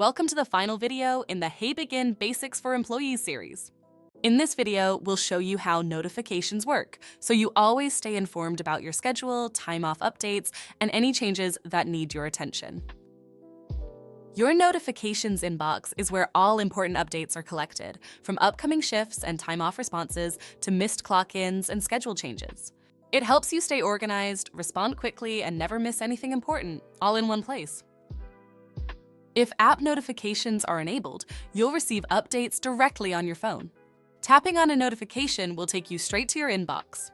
Welcome to the final video in the Heybegin Basics for Employees series. In this video, we'll show you how notifications work, so you always stay informed about your schedule, time off updates, and any changes that need your attention. Your notifications inbox is where all important updates are collected, from upcoming shifts and time off responses to missed clock-ins and schedule changes. It helps you stay organized, respond quickly, and never miss anything important, all in one place. If app notifications are enabled, you'll receive updates directly on your phone. Tapping on a notification will take you straight to your inbox.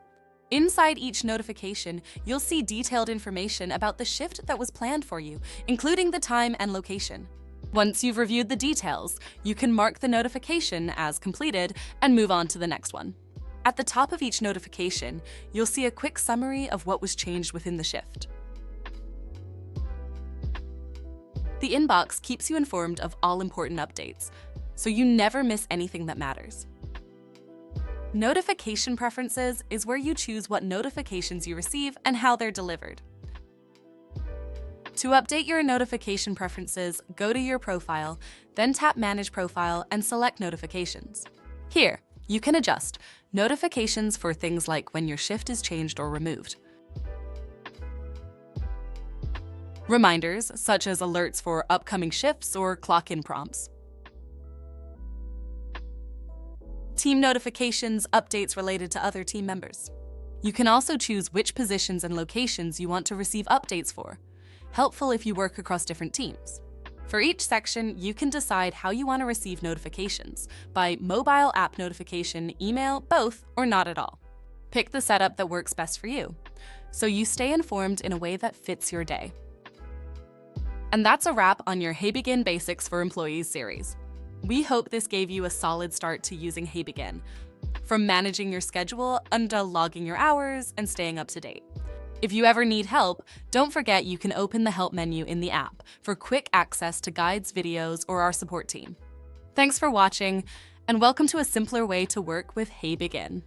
Inside each notification, you'll see detailed information about the shift that was planned for you, including the time and location. Once you've reviewed the details, you can mark the notification as completed and move on to the next one. At the top of each notification, you'll see a quick summary of what was changed within the shift. The inbox keeps you informed of all important updates, so you never miss anything that matters. Notification preferences is where you choose what notifications you receive and how they're delivered. To update your notification preferences, go to your profile, then tap Manage Profile and select Notifications. Here, you can adjust notifications for things like when your shift is changed or removed. Reminders, such as alerts for upcoming shifts or clock-in prompts. Team notifications, updates related to other team members. You can also choose which positions and locations you want to receive updates for, helpful if you work across different teams. For each section, you can decide how you want to receive notifications, by mobile app notification, email, both, or not at all. Pick the setup that works best for you, so you stay informed in a way that fits your day. And that's a wrap on your Heybegin Basics for Employees series. We hope this gave you a solid start to using Heybegin, from managing your schedule to logging your hours and staying up to date. If you ever need help, don't forget you can open the Help menu in the app for quick access to guides, videos, or our support team. Thanks for watching, and welcome to a simpler way to work with Heybegin.